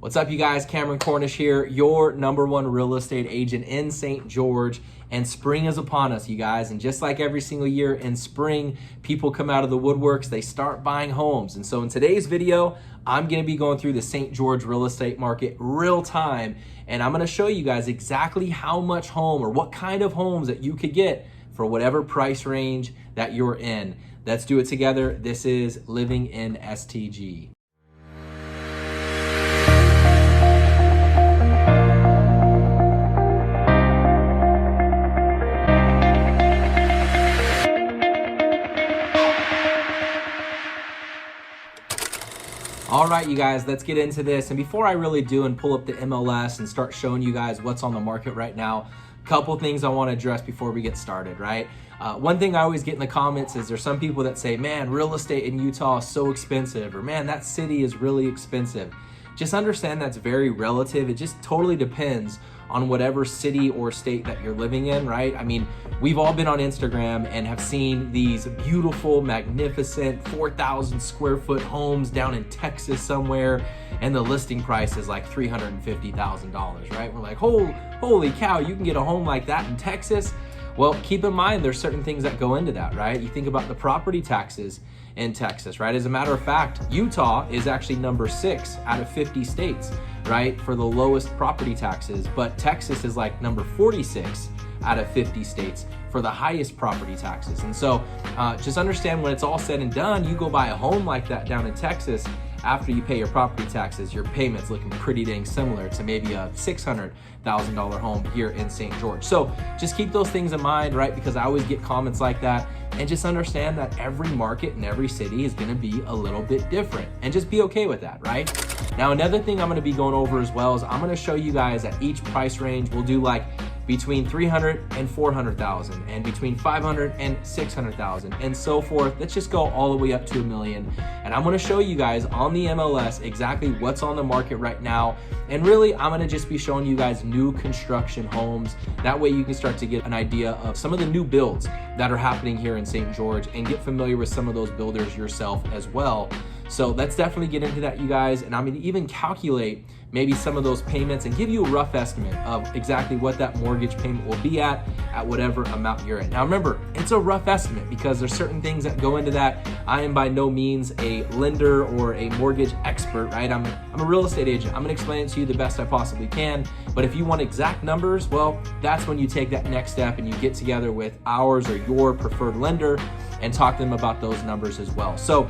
What's up, you guys? Cameron Cornish here, your #1 real estate agent in St. George. And spring is upon us, you guys. And just like every single year in spring, people come out of the woodworks, they start buying homes. And so in today's video, I'm gonna be going through the St. George real estate market real time. And I'm gonna show you guys exactly how much home or what kind of homes that you could get for whatever price range that you're in. Let's do it together. This is Living in STG. All right, you guys, let's get into this. And before I really do and pull up the MLS and start showing you guys what's on the market right now, a couple things I want to address before we get started, right? One thing I always get in the comments is there's some people that say, man, real estate in Utah is so expensive, or man, that city is really expensive. Just understand that's very relative. It just totally depends on whatever city or state that you're living in, right? I mean, we've all been on Instagram and have seen these beautiful, magnificent 4,000 square foot homes down in Texas somewhere, and the listing price is like $350,000, right? We're like, holy cow, you can get a home like that in Texas? Well, keep in mind, there's certain things that go into that, right? You think about the property taxes in Texas, right? As a matter of fact, Utah is actually number 6 out of 50 states, right, for the lowest property taxes, but Texas is like number 46 out of 50 states for the highest property taxes. And so just understand, when it's all said and done, you go buy a home like that down in Texas, after you pay your property taxes, your payment's looking pretty dang similar to maybe a $600,000 home here in St. George. So just keep those things in mind, right? Because I always get comments like that. And just understand that every market in every city is gonna be a little bit different, and just be okay with that, right? Now, another thing I'm gonna be going over as well is I'm gonna show you guys at each price range, we'll do like between 300 and 400,000, and between 500 and 600,000, and so forth. Let's just go all the way up to $1 million. And I'm gonna show you guys on the MLS exactly what's on the market right now. And really, I'm gonna just be showing you guys new construction homes. That way you can start to get an idea of some of the new builds that are happening here in St. George, and get familiar with some of those builders yourself as well. So let's definitely get into that, you guys. And I'm gonna even calculate maybe some of those payments and give you a rough estimate of exactly what that mortgage payment will be at whatever amount you're in. Now remember, it's a rough estimate because there's certain things that go into that. I am by no means a lender or a mortgage expert, right? I'm a real estate agent. I'm gonna explain it to you the best I possibly can. But if you want exact numbers, well, that's when you take that next step and you get together with ours or your preferred lender and talk to them about those numbers as well. So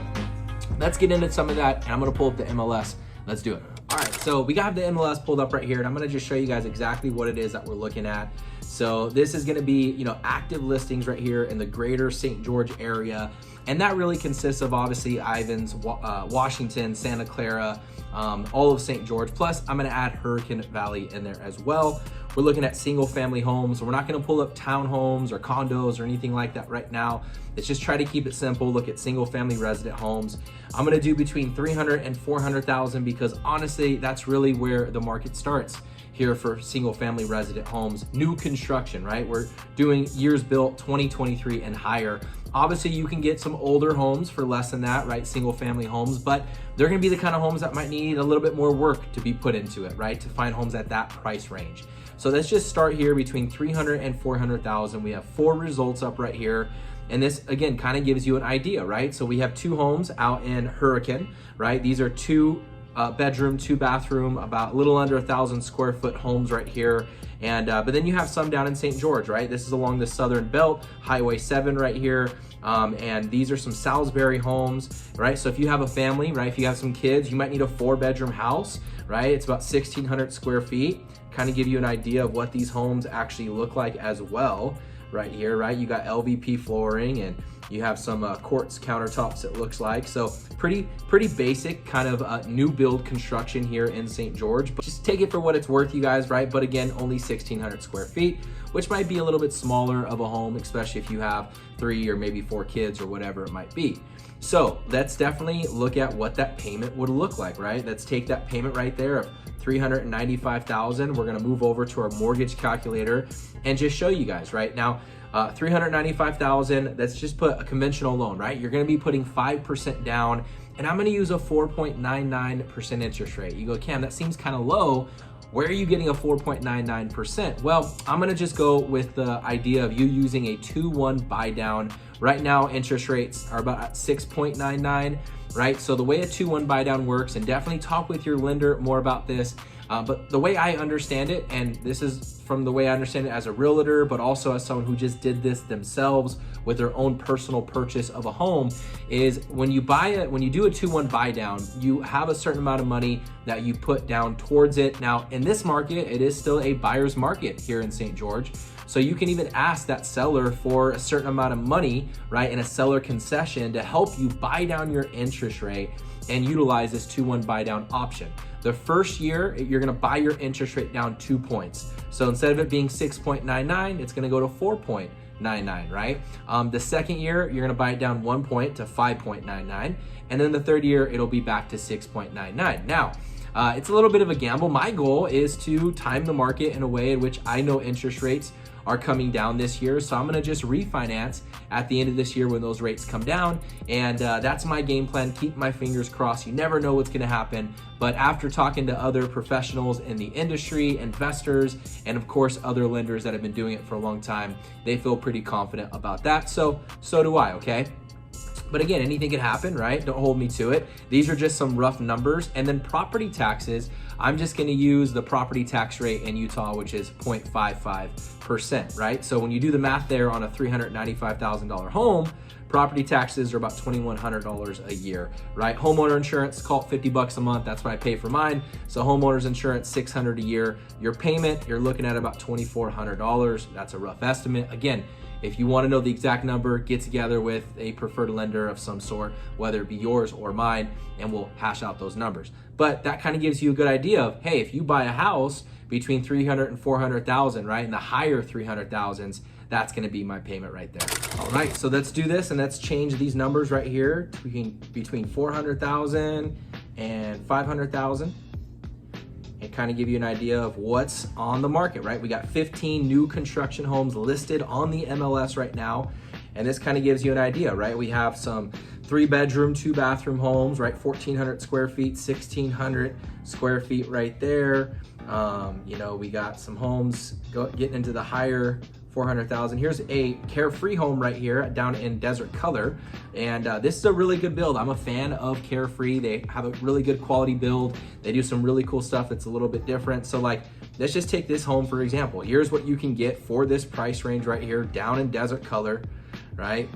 let's get into some of that, and I'm gonna pull up the MLS. Let's do it. All right, so we got the MLS pulled up right here, and I'm gonna just show you guys exactly what it is that we're looking at. So this is gonna be, active listings right here in the greater St. George area. And that really consists of obviously Ivins, Washington, Santa Clara, all of St. George. Plus, I'm gonna add Hurricane Valley in there as well. We're looking at single family homes. We're not gonna pull up townhomes or condos or anything like that right now. Let's just try to keep it simple, look at single family resident homes. I'm gonna do between 300 and 400,000 because honestly, that's really where the market starts here for single family resident homes. New construction, right? We're doing years built 2023 and higher. Obviously, you can get some older homes for less than that, right? Single family homes, but they're gonna be the kind of homes that might need a little bit more work to be put into it, right? To find homes at that price range. So let's just start here between 300 and 400,000. We have 4 results up right here. And this, again, kind of gives you an idea, right? So we have 2 homes out in Hurricane, right? These are 2 bedroom, 2 bathroom, about a little under 1,000 square foot homes right here. And but then you have some down in St. George, right? This is along the southern belt, Highway 7 right here. And these are some Salisbury homes, right? So if you have a family, right? If you have some kids, you might need a 4-bedroom house, right? It's about 1,600 square feet. Kind of give you an idea of what these homes actually look like as well. Right here, right? You got LVP flooring, and you have some quartz countertops, it looks like. So pretty basic kind of new build construction here in St. George, but just take it for what it's worth, you guys, right? But again, only 1,600 square feet, which might be a little bit smaller of a home, especially if you have 3 or maybe 4 kids or whatever it might be. So let's definitely look at what that payment would look like, right? Let's take that payment right there of $395,000. We're gonna move over to our mortgage calculator and just show you guys right now. $395,000, let's just put a conventional loan, right? You're gonna be putting 5% down and I'm gonna use a 4.99% interest rate. You go, Cam, that seems kind of low. Where are you getting a 4.99%? Well, I'm gonna just go with the idea of you using a 2-1 buy down. Right now, interest rates are about at 6.99, right? So the way a 2-1 buy down works, and definitely talk with your lender more about this, but the way I understand it, and this is from the way I understand it as a realtor, but also as someone who just did this themselves with their own personal purchase of a home, is when you do a 2-1 buy down, you have a certain amount of money that you put down towards it. Now, in this market, it is still a buyer's market here in St. George. So you can even ask that seller for a certain amount of money, right, in a seller concession to help you buy down your interest rate and utilize this 2-1 buy down option. The first year, you're gonna buy your interest rate down 2 points. So instead of it being 6.99, it's gonna go to 4.99, right? The second year, you're gonna buy it down 1 point to 5.99. And then the third year, it'll be back to 6.99. Now, it's a little bit of a gamble. My goal is to time the market in a way in which I know interest rates are coming down this year. So I'm gonna just refinance at the end of this year when those rates come down. And that's my game plan. Keep my fingers crossed. You never know what's gonna happen. But after talking to other professionals in the industry, investors, and of course, other lenders that have been doing it for a long time, they feel pretty confident about that. So do I, okay? But again, anything can happen, right? Don't hold me to it. These are just some rough numbers. And then property taxes, I'm just gonna use the property tax rate in Utah, which is 0.55%, right? So when you do the math there on a $395,000 home, property taxes are about $2,100 a year, right? Homeowner insurance, call it 50 bucks a month. That's what I pay for mine. So homeowner's insurance, $600 a year. Your payment, you're looking at about $2,400. That's a rough estimate. Again, if you want to know the exact number, get together with a preferred lender of some sort, whether it be yours or mine, and we'll hash out those numbers. But that kind of gives you a good idea of, hey, if you buy a house between 300 and 400,000, right, in the higher 300,000s, that's going to be my payment right there. All right, so let's do this, and let's change these numbers right here between 400,000 and 500,000. And kind of give you an idea of what's on the market, right? We got 15 new construction homes listed on the MLS right now. And this kind of gives you an idea, right? We have some 3-bedroom, 2-bathroom homes, right? 1,400 square feet, 1,600 square feet right there. We got some homes getting into the higher 400,000. Here's a Carefree home right here down in Desert Color. And this is a really good build. I'm a fan of Carefree. They have a really good quality build. They do some really cool stuff that's a little bit different. So like, let's just take this home for example. Here's what you can get for this price range right here down in Desert Color, right?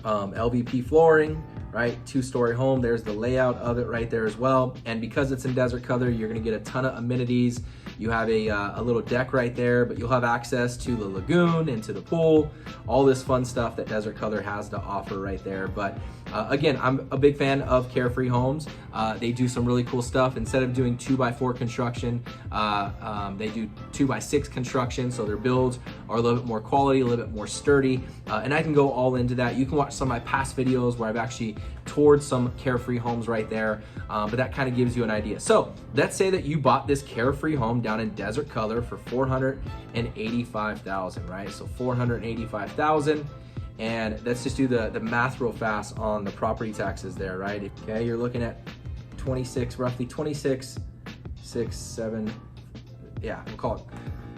LVP flooring, right? 2-story home. There's the layout of it right there as well. And because it's in Desert Color, you're gonna get a ton of amenities. You have a little deck right there, but you'll have access to the lagoon and to the pool, all this fun stuff that Desert Color has to offer right there. But again, I'm a big fan of Carefree Homes. They do some really cool stuff. Instead of doing 2x4 construction, they do 2x6 construction. So their builds are a little bit more quality, a little bit more sturdy. And I can go all into that. You can watch some of my past videos where I've actually toured some Carefree homes right there. But that kind of gives you an idea. So let's say that you bought this Carefree home down in Desert Color for $485,000, right? So $485,000. And let's just do the math real fast on the property taxes there, right? Okay, you're looking at roughly 26, 6, 7, yeah, we'll call it,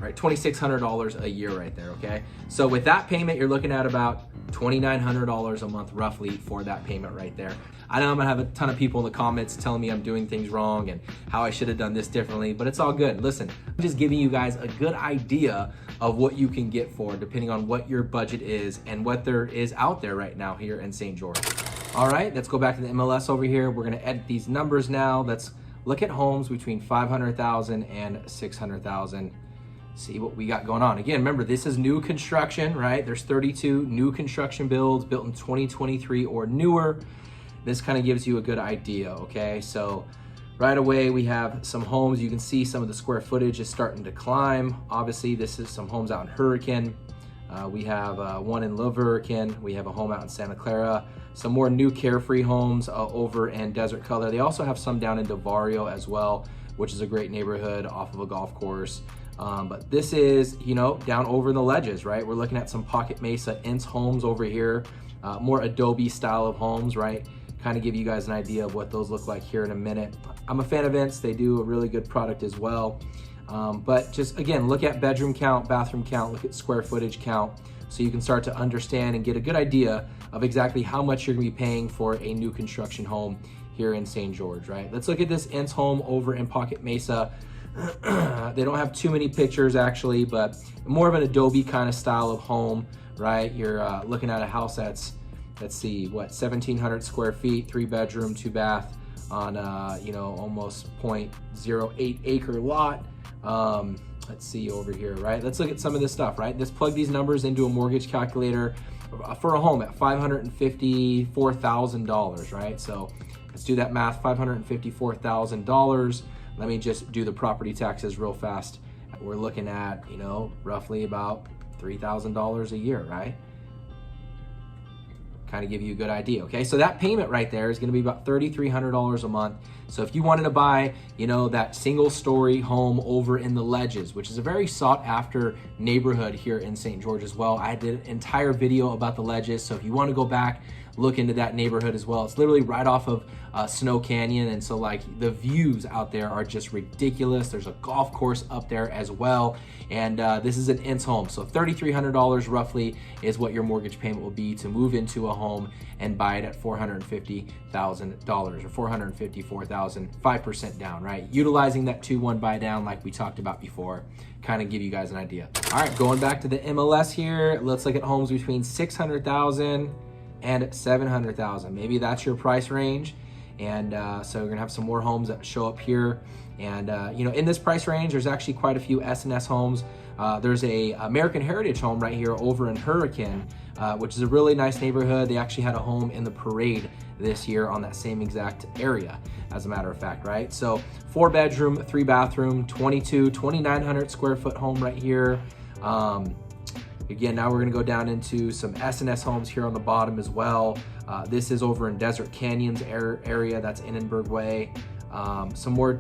right, $2,600 a year right there, okay? So with that payment, you're looking at about $2,900 a month roughly for that payment right there. I know I'm gonna have a ton of people in the comments telling me I'm doing things wrong and how I should have done this differently, but it's all good. Listen, I'm just giving you guys a good idea of what you can get for depending on what your budget is and what there is out there right now here in St. George. All right, let's go back to the MLS over here. We're gonna edit these numbers now. Let's look at homes between 500,000 and 600,000. See what we got going on. Again, remember, this is new construction, right? There's 32 new construction builds built in 2023 or newer. This kind of gives you a good idea, okay? So right away, we have some homes. You can see some of the square footage is starting to climb. Obviously, this is some homes out in Hurricane. We have one in Love Hurricane. We have a home out in Santa Clara. Some more new Carefree homes over in Desert Color. They also have some down in Devario as well, which is a great neighborhood off of a golf course. But this is, down over in the ledges, right? We're looking at some Pocket Mesa Ince homes over here, more Adobe style of homes, right? kind of give you guys an idea of what those look like here in a minute. I'm a fan of Vince. They do a really good product as well. But just again, look at bedroom count, bathroom count, look at square footage count, so you can start to understand and get a good idea of exactly how much you're gonna be paying for a new construction home here in St. George, right? Let's look at this Ince home over in Pocket Mesa. They don't have too many pictures actually, but more of an Adobe kind of style of home, right? You're looking at a house that's, let's see, what, 1,700 square feet, 3 bedroom, 2 bath on almost 0.08 acre lot. Let's see over here, right? Let's look at some of this stuff, right? Let's plug these numbers into a mortgage calculator for a home at $554,000, right? So let's do that math, $554,000. Let me just do the property taxes real fast. We're looking at, roughly about $3,000 a year, right? Kind of give you a good idea, okay? So that payment right there is gonna be about $3,300 a month. So if you wanted to buy, that single story home over in the Ledges, which is a very sought after neighborhood here in St. George as well. I did an entire video about the Ledges. So if you want to go back, look into that neighborhood as well. It's literally right off of Snow Canyon. And so like the views out there are just ridiculous. There's a golf course up there as well. And this is an Ince home. So $3,300 roughly is what your mortgage payment will be to move into a home and buy it at $450,000 or $454,000, 5% down, right? Utilizing that 2-1 buy down like we talked about before, kind of give you guys an idea. All right, going back to the MLS here, let's look at homes between $600,000 and $700,000. Maybe that's your price range. And so we're gonna have some more homes that show up here. And in this price range, there's actually quite a few S&S homes. There's a American Heritage home right here over in Hurricane, which is a really nice neighborhood. They actually had a home in the parade this year on that same exact area, as a matter of fact, right? So 4 bedroom, 3 bathroom, 2,900 square foot home right here. Again, now we're gonna go down into some S&S homes here on the bottom as well. This is over in Desert Canyons area, that's Innenberg Way. Some more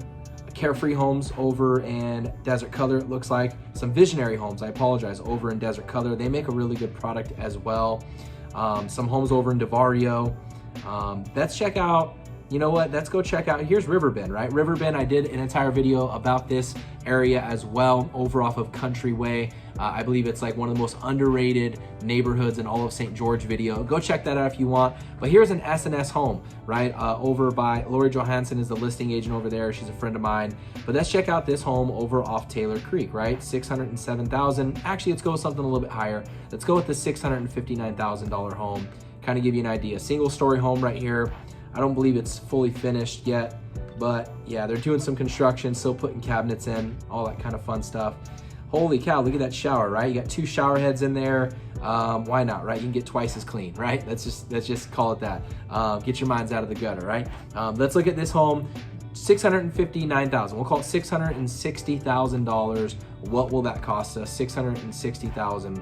Carefree homes over in Desert Color, it looks like. Some Visionary homes, I apologize, over in Desert Color. They make a really good product as well. Some homes over in DeVario. Let's check out, let's go check out, here's Riverbend, right? Riverbend, I did an entire video about this area as well, over off of Country Way. I believe it's like one of the most underrated neighborhoods in all of St. George video. Go check that out if you want. But here's an S&S home, right? Over by Lori Johansson is the listing agent over there. She's a friend of mine. But let's check out this home over off Taylor Creek, right? $607,000. Actually, let's go with something a little bit higher. Let's go with the $659,000 home. Kind of give you an idea. Single story home right here. I don't believe it's fully finished yet, but yeah, they're doing some construction, still putting cabinets in, all that kind of fun stuff. Holy cow, look at that shower, right? You got 2 shower heads in there. Why not, right? You can get twice as clean, right? Let's just call it that. Get your minds out of the gutter, right? Let's look at this home, $659,000. We'll call it $660,000. What will that cost us? $660,000.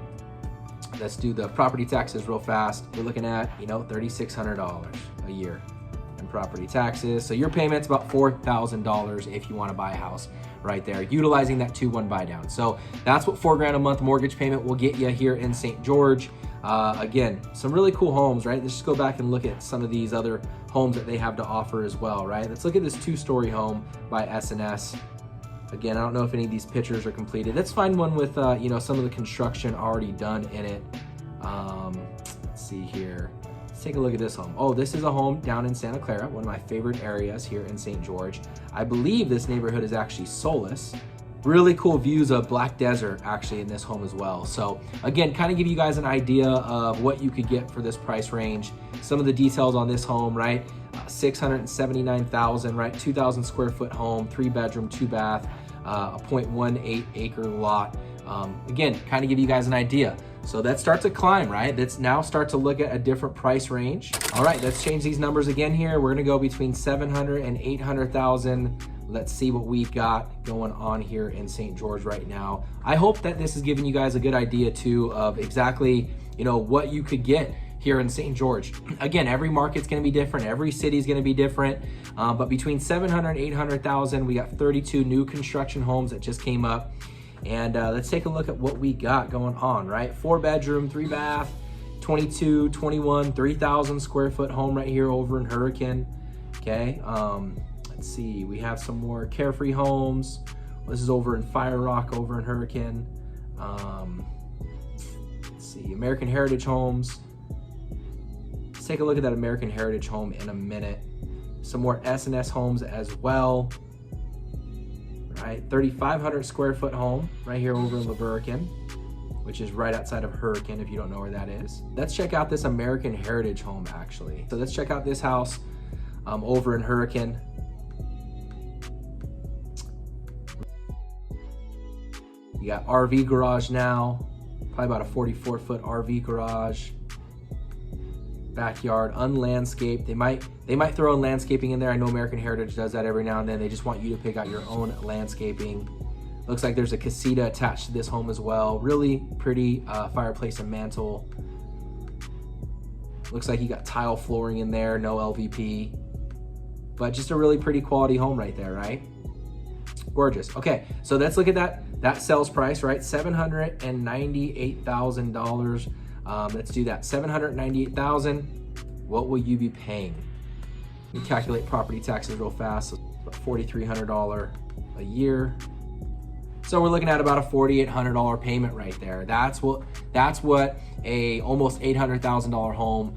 Let's do the property taxes real fast. We're looking at, $3,600 a year in property taxes. So your payment's about $4,000 if you want to buy a house right there, utilizing that 2-1 buy down. So that's what $4,000 a month mortgage payment will get you here in St. George. Again, some really cool homes, right? Let's just go back and look at some of these other homes that they have to offer as well, right? Let's look at this 2-story home by S&S. Again, I don't know if any of these pictures are completed. Let's find one with, some of the construction already done in it. Let's see here. Let's take a look at this home. Oh, this is a home down in Santa Clara, one of my favorite areas here in St. George. I believe this neighborhood is actually Solis. Really cool views of Black Desert actually in this home as well. So again, kind of give you guys an idea of what you could get for this price range. Some of the details on this home, right? $679,000, right? 2,000 square foot home, 3 bedroom, 2 bath, a 0.18 acre lot. Again, kind of give you guys an idea. So let's start to climb, right? Let's now start to look at a different price range. All right, let's change these numbers again here. We're gonna go between 700 and 800,000. Let's see what we've got going on here in St. George right now. I hope that this is giving you guys a good idea too of exactly, what you could get here in St. George. Again, every market's gonna be different, every city's gonna be different, but between 700 and 800,000, we got 32 new construction homes that just came up. And let's take a look at what we got going on, right? 4 bedroom, 3 bath, 22, 21, 3,000 square foot home right here over in Hurricane. Okay, let's see, we have some more Carefree homes. This is over in Fire Rock over in Hurricane. Let's see, American Heritage Homes. Let's take a look at that American Heritage home in a minute. Some more S&S homes as well. Right, 3,500 square foot home right here over in Hurricane, which is right outside of Hurricane if you don't know where that is. Let's check out this American Heritage home actually. So let's check out this house over in Hurricane. You got RV garage now, probably about a 44-foot RV garage. Backyard, unlandscaped. They might throw in landscaping in there. I know American Heritage does that every now and then. They just want you to pick out your own landscaping. Looks like there's a casita attached to this home as well. Really pretty fireplace and mantle. Looks like you got tile flooring in there, no LVP. But just a really pretty quality home right there, right? Gorgeous. Okay, so let's look at that sales price, right? $798,000. Let's do that. $798,000. What will you be paying? You calculate property taxes real fast. About $4,300 a year. So we're looking at about a $4,800 payment right there. That's what a almost $800,000 home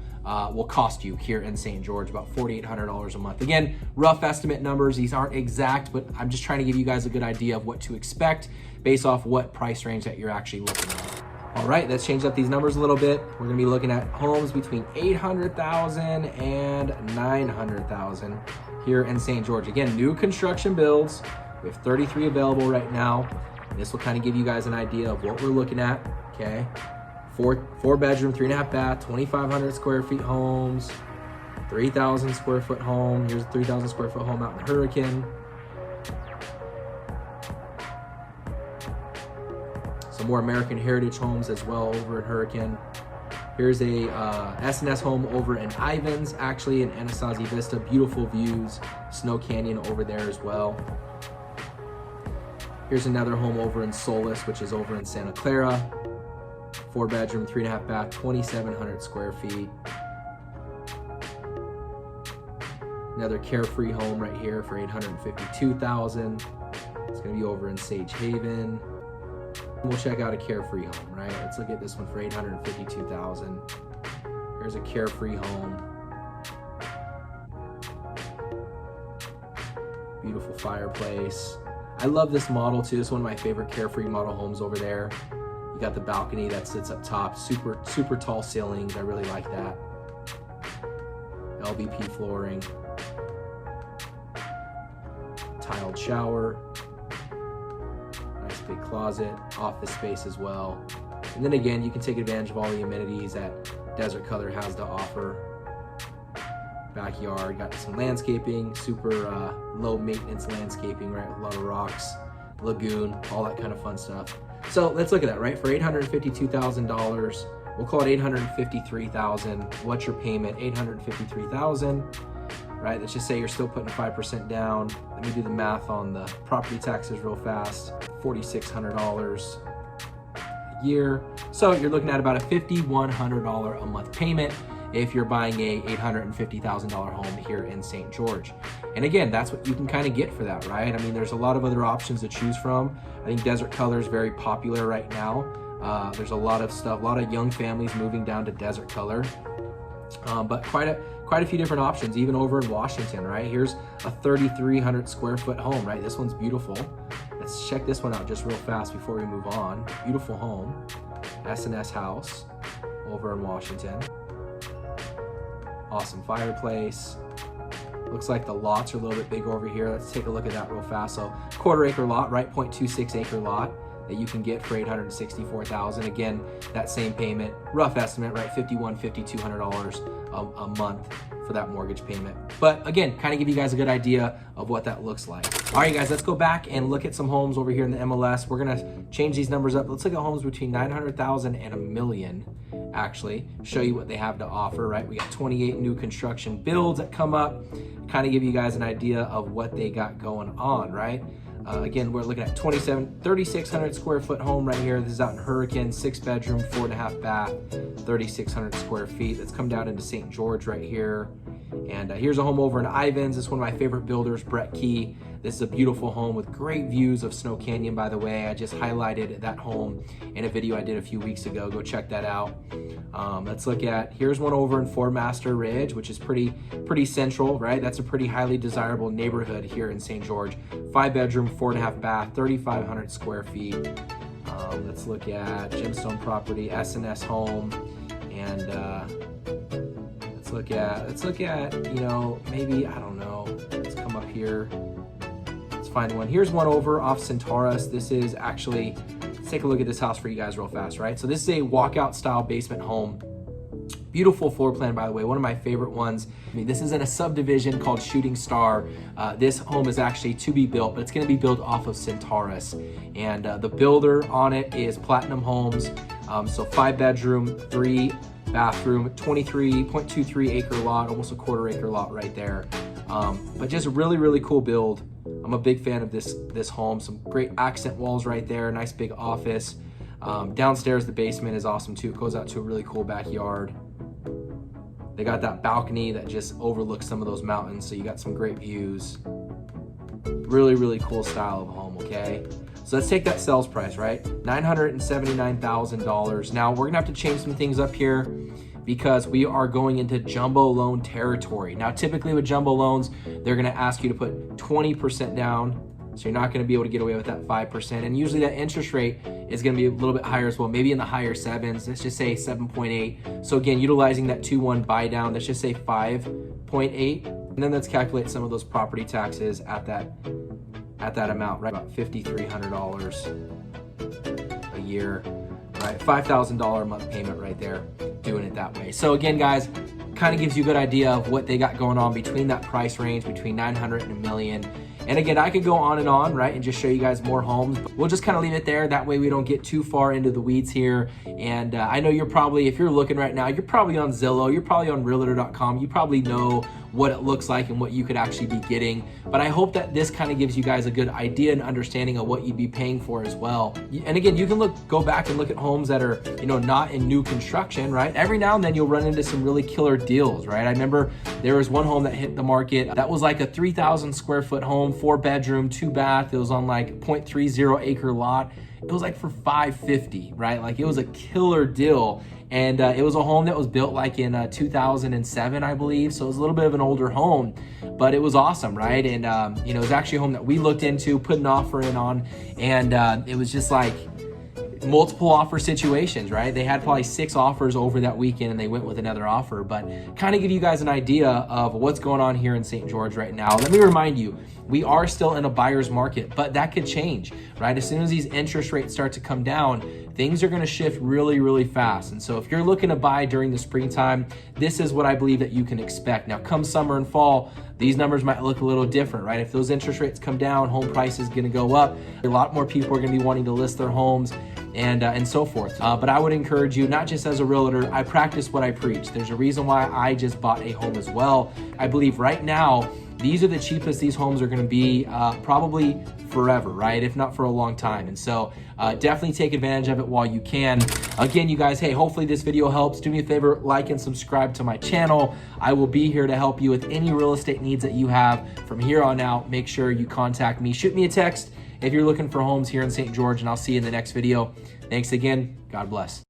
will cost you here in St. George, about $4,800 a month. Again, rough estimate numbers. These aren't exact, but I'm just trying to give you guys a good idea of what to expect based off what price range that you're actually looking at. All right, let's change up these numbers a little bit. We're gonna be looking at homes between $800,000 and $900,000 here in St. George. Again, new construction builds. We have 33 available right now. And this will kind of give you guys an idea of what we're looking at, okay? Four bedroom, 3.5 bath, 2,500 square feet homes, 3,000 square foot home. Here's a 3,000 square foot home out in Hurricane. Some more American Heritage homes as well over in Hurricane. Here's a S&S home over in Ivins, actually in Anasazi Vista. Beautiful views, Snow Canyon over there as well. Here's another home over in Solis, which is over in Santa Clara. 4 bedroom, 3.5 bath, 2,700 square feet. Another Carefree home right here for $852,000. It's gonna be over in Sage Haven. We'll check out a Carefree home, right? Let's look at this one for $852,000. Here's a Carefree home. Beautiful fireplace. I love this model too. It's one of my favorite Carefree model homes over there. You got the balcony that sits up top, super tall ceilings. I really like that. LVP flooring. Tiled shower. Nice big closet, office space as well. And then again, you can take advantage of all the amenities that Desert Color has to offer. Backyard, got some landscaping, super low maintenance landscaping, right? With a lot of rocks, lagoon, all that kind of fun stuff. So let's look at that, right? For $852,000, we'll call it $853,000. What's your payment? $853,000, right? Let's just say you're still putting 5% down. Let me do the math on the property taxes real fast. $4,600 a year. So you're looking at about a $5,100 a month payment if you're buying a $850,000 home here in St. George. And again, that's what you can kind of get for that, right? I mean, there's a lot of other options to choose from. I think Desert Color is very popular right now. There's a lot of stuff, a lot of young families moving down to Desert Color. But quite a few different options, even over in Washington, right? Here's a 3,300 square foot home, right? This one's beautiful. Let's check this one out just real fast before we move on. Beautiful home, S&S house over in Washington. Awesome fireplace. Looks like the lots are a little bit bigger over here. Let's take a look at that real fast. So 1/4 acre lot, right? 0.26 acre lot that you can get for $864,000. Again, that same payment, rough estimate, right? $5,200 a month for that mortgage payment. But again, kind of give you guys a good idea of what that looks like. All right, guys, let's go back and look at some homes over here in the MLS. We're gonna change these numbers up. Let's look at homes between $900,000 and $1 million, actually. Show you what they have to offer, right? We got 28 new construction builds that come up. Kind of give you guys an idea of what they got going on, right? Again, we're looking at 3,600 square foot home right here. This is out in Hurricane, 6-bedroom, 4.5 bath, 3,600 square feet. Let's come down into St. George right here. And here's a home over in Ivins. This is one of my favorite builders, Brett Key. This is a beautiful home with great views of Snow Canyon, by the way. I just highlighted that home in a video I did a few weeks ago. Go check that out. Let's look at, here's one over in Fort Master Ridge, which is pretty central, right? That's a pretty highly desirable neighborhood here in St. George. 5-bedroom, 4.5 bath, 3,500 square feet. Let's look at Gemstone Property, S&S Home, and let's look at, you know, maybe, I don't know, let's come up here. Let's find one. Here's one over off Centaurus. This is actually, let's take a look at this house for you guys real fast, right? So this is a walkout style basement home. Beautiful floor plan, by the way, one of my favorite ones. I mean, this is in a subdivision called Shooting Star. This home is actually to be built, but it's gonna be built off of Centaurus. And the builder on it is Platinum Homes. So 5-bedroom, 3-bathroom, 23.23 acre lot, almost a quarter acre lot right there. But just a really cool build. I'm a big fan of this home. Some great accent walls right there, nice big office. Downstairs, the basement is awesome too. It goes out to a really cool backyard. They got that balcony that just overlooks some of those mountains, so you got some great views. Really cool style of home, okay? So let's take that sales price, right? $979,000. Now we're gonna have to change some things up here because we are going into jumbo loan territory. Now, typically with jumbo loans, they're gonna ask you to put 20% down. So you're not gonna be able to get away with that 5%. And usually that interest rate is gonna be a little bit higher as well, maybe in the higher 7s. Let's just say 7.8. So again, utilizing that 2-1 buy down, let's just say 5.8. And then let's calculate some of those property taxes at that amount, right? About $5,300 a year, right? $5,000 a month payment right there, doing it that way. So again, guys, kind of gives you a good idea of what they got going on between that price range, between 900 and $1 million. And again, I could go on, right, and just show you guys more homes, but we'll just kind of leave it there. That way we don't get too far into the weeds here. And I know you're probably, if you're looking right now, you're probably on Zillow, you're probably on realtor.com. You probably know what it looks like and what you could actually be getting. But I hope that this kind of gives you guys a good idea and understanding of what you'd be paying for as well. And again, you can go back and look at homes that are, you know, not in new construction, right? Every now and then you'll run into some really killer deals, right? I remember there was one home that hit the market that was like a 3,000 square foot home, 4-bedroom, 2-bath. It was on like 0.30 acre lot. It was like for $550, right? Like it was a killer deal. And it was a home that was built like in 2007, I believe. So it was a little bit of an older home, but it was awesome, right? And, you know, it was actually a home that we looked into, put an offer in on, and it was just like multiple offer situations, right? They had probably 6 offers over that weekend and they went with another offer, but kind of give you guys an idea of what's going on here in St. George right now. Let me remind you, we are still in a buyer's market, but that could change, right? As soon as these interest rates start to come down, things are gonna shift really fast. And so if you're looking to buy during the springtime, this is what I believe that you can expect. Now, come summer and fall, these numbers might look a little different, right? If those interest rates come down, home price is gonna go up. A lot more people are gonna be wanting to list their homes and so forth. But I would encourage you, not just as a realtor, I practice what I preach. There's a reason why I just bought a home as well. I believe right now, these are the cheapest these homes are gonna be probably forever, right? If not for a long time. And so definitely take advantage of it while you can. Again, you guys, hey, hopefully this video helps. Do me a favor, like and subscribe to my channel. I will be here to help you with any real estate needs that you have. From here on out, make sure you contact me. Shoot me a text if you're looking for homes here in St. George, and I'll see you in the next video. Thanks again. God bless.